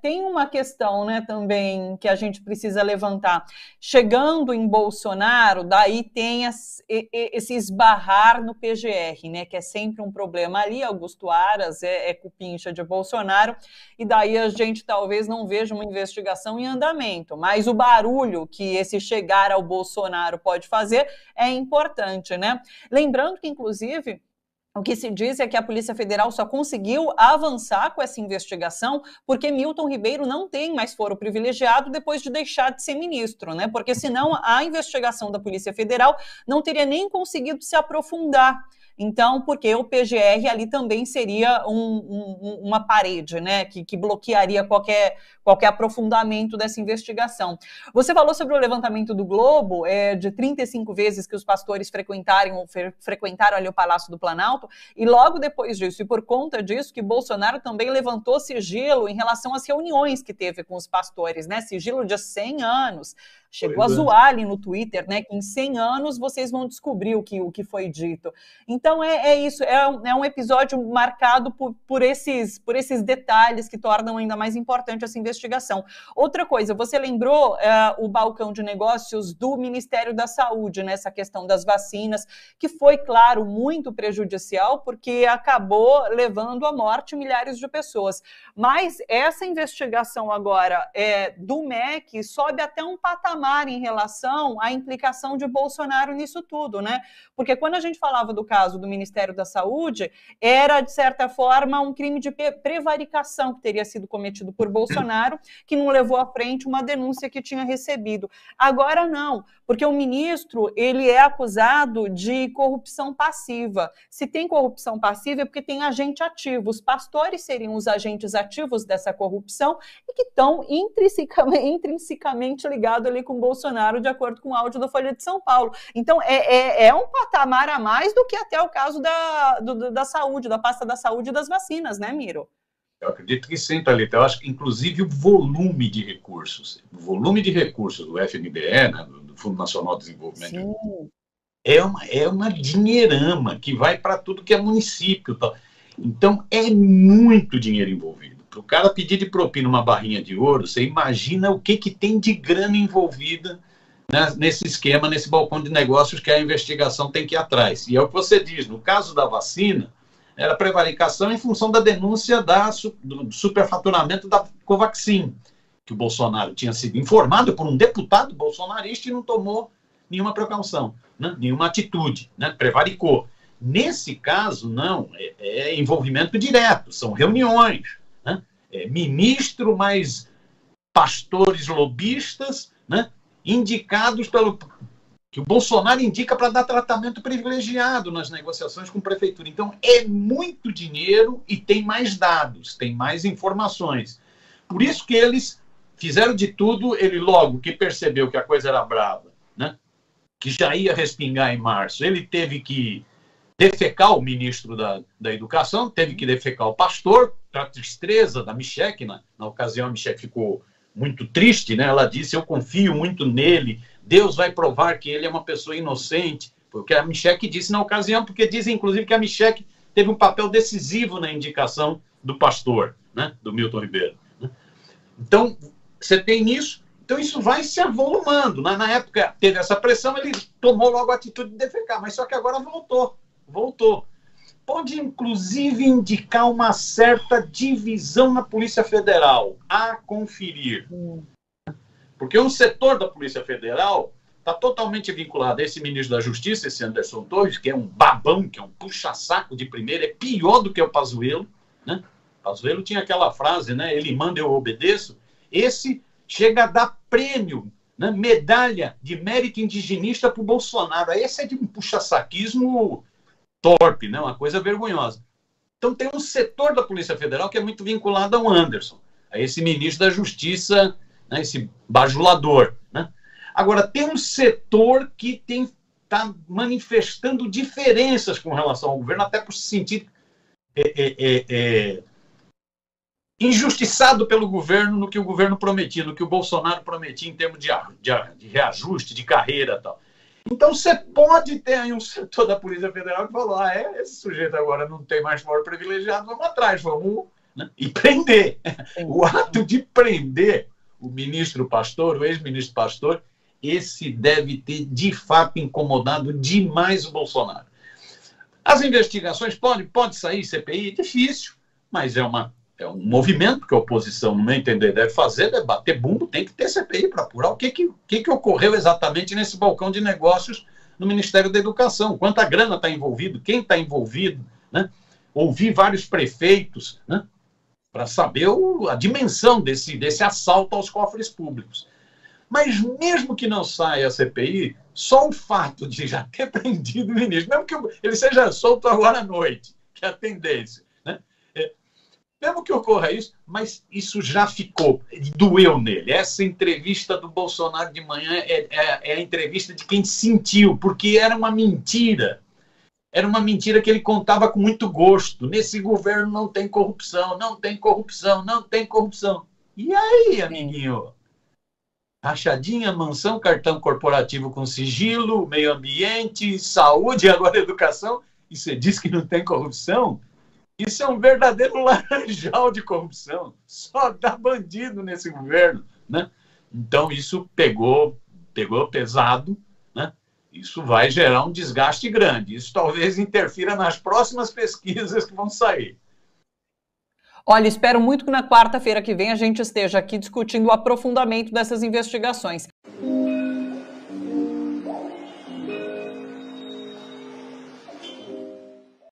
Tem uma questão, né, também que a gente precisa levantar. Chegando em Bolsonaro, daí tem esse esbarrar no PGR, né, que é sempre um problema ali. Augusto Aras é cupincha de Bolsonaro, e daí a gente talvez não veja uma investigação em andamento, mas o barulho que esse chegar ao Bolsonaro pode fazer é importante, né? Lembrando que, inclusive, o que se diz é que a Polícia Federal só conseguiu avançar com essa investigação porque Milton Ribeiro não tem mais foro privilegiado depois de deixar de ser ministro, né? Porque senão a investigação da Polícia Federal não teria nem conseguido se aprofundar. Então, porque o PGR ali também seria uma parede, né, que bloquearia qualquer aprofundamento dessa investigação. Você falou sobre o levantamento do Globo, de 35 vezes que os pastores frequentaram ali o Palácio do Planalto, e logo depois disso, e por conta disso, que Bolsonaro também levantou sigilo em relação às reuniões que teve com os pastores, né, sigilo de 100 anos. Chegou a zoar ali no Twitter, né, que em 100 anos vocês vão descobrir o que foi dito. Então, isso, é um episódio marcado por esses detalhes que tornam ainda mais importante essa investigação. Outra coisa, você lembrou o balcão de negócios do Ministério da Saúde, nessa questão das vacinas, que foi, claro, muito prejudicial, porque acabou levando à morte milhares de pessoas. Mas essa investigação agora do MEC sobe até um patamar em relação à implicação de Bolsonaro nisso tudo, né? Porque quando a gente falava do caso do Ministério da Saúde, era, de certa forma, um crime de prevaricação que teria sido cometido por Bolsonaro, que não levou à frente uma denúncia que tinha recebido. Agora não, porque o ministro, ele é acusado de corrupção passiva. Se tem corrupção passiva é porque tem agente ativo. Os pastores seriam os agentes ativos dessa corrupção e que estão intrinsecamente ligados ali com Bolsonaro, de acordo com o áudio da Folha de São Paulo. Então, é um patamar a mais do que até o caso da saúde, da pasta da saúde e das vacinas, né, Miro? Eu acredito que sim, Thalita. Eu acho que, inclusive, o volume de recursos do FNDE, né, do Fundo Nacional de Desenvolvimento, é uma dinheirama que vai para tudo que é município. Tal. Então, é muito dinheiro envolvido. Para o cara pedir de propina uma barrinha de ouro, você imagina o que tem de grana envolvida, né, nesse esquema, nesse balcão de negócios que a investigação tem que ir atrás. E é o que você diz, no caso da vacina, era prevaricação em função da denúncia do superfaturamento da Covaxin, que o Bolsonaro tinha sido informado por um deputado bolsonarista e não tomou nenhuma precaução, né, nenhuma atitude, né, prevaricou. Nesse caso, não, é envolvimento direto, são reuniões, né, ministro mais pastores lobistas, né, indicados que o Bolsonaro indica para dar tratamento privilegiado nas negociações com a prefeitura. Então, é muito dinheiro e tem mais dados, tem mais informações. Por isso que eles fizeram de tudo, ele logo que percebeu que a coisa era brava, né, que já ia respingar em março, ele teve que defecar o ministro da Educação, teve que defecar o pastor, para a tristeza da Michelle, na ocasião a Michelle ficou muito triste, né? Ela disse, eu confio muito nele, Deus vai provar que ele é uma pessoa inocente, porque a Michelle disse na ocasião, porque dizem inclusive que a Michelle teve um papel decisivo na indicação do pastor, né? Do Milton Ribeiro. Né? Então, você tem isso, então isso vai se avolumando. Na época teve essa pressão, ele tomou logo a atitude de defecar, mas só que agora voltou. Pode, inclusive, indicar uma certa divisão na Polícia Federal, a conferir. Porque um setor da Polícia Federal está totalmente vinculado a esse ministro da Justiça, esse Anderson Torres, que é um babão, que é um puxa-saco de primeira, é pior do que o Pazuello, né? Pazuello tinha aquela frase, né? Ele manda, eu obedeço. Esse chega a dar prêmio, né? Medalha de mérito indigenista para o Bolsonaro. Esse é de um puxa-saquismo torpe, né? Uma coisa vergonhosa. Então tem um setor da Polícia Federal que é muito vinculado ao Anderson, a esse ministro da Justiça, né? Esse bajulador. Né? Agora, tem um setor que está manifestando diferenças com relação ao governo, até por se sentir injustiçado pelo governo no que o governo prometia, no que o Bolsonaro prometia em termos de reajuste, de carreira e tal. Então, você pode ter aí um setor da Polícia Federal que falou, esse sujeito agora não tem mais foro privilegiado, vamos atrás, vamos né? E prender. O ato de prender o ministro Pastor, o ex-ministro Pastor, esse deve ter, de fato, incomodado demais o Bolsonaro. As investigações pode sair CPI, difícil, mas é um movimento que a oposição, no meu entender, deve fazer, deve bater bumbo, tem que ter CPI para apurar o que ocorreu exatamente nesse balcão de negócios no Ministério da Educação, quanta grana está envolvido, quem está envolvido, né? Ouvir vários prefeitos, né? Para saber a dimensão desse assalto aos cofres públicos. Mas mesmo que não saia a CPI, só o fato de já ter prendido o ministro, mesmo que ele seja solto agora à noite, que é a tendência, né? Mesmo que ocorra isso, mas isso já ficou, doeu nele. Essa entrevista do Bolsonaro de manhã é a entrevista de quem sentiu, porque era uma mentira. Era uma mentira que ele contava com muito gosto. Nesse governo não tem corrupção, não tem corrupção, não tem corrupção. E aí, amiguinho? Rachadinha, mansão, cartão corporativo com sigilo, meio ambiente, saúde e agora educação. E você diz que não tem corrupção? Isso é um verdadeiro laranjal de corrupção. Só dá bandido nesse governo, né? Então, isso pegou pesado, né? Isso vai gerar um desgaste grande. Isso talvez interfira nas próximas pesquisas que vão sair. Olha, espero muito que na quarta-feira que vem a gente esteja aqui discutindo o aprofundamento dessas investigações.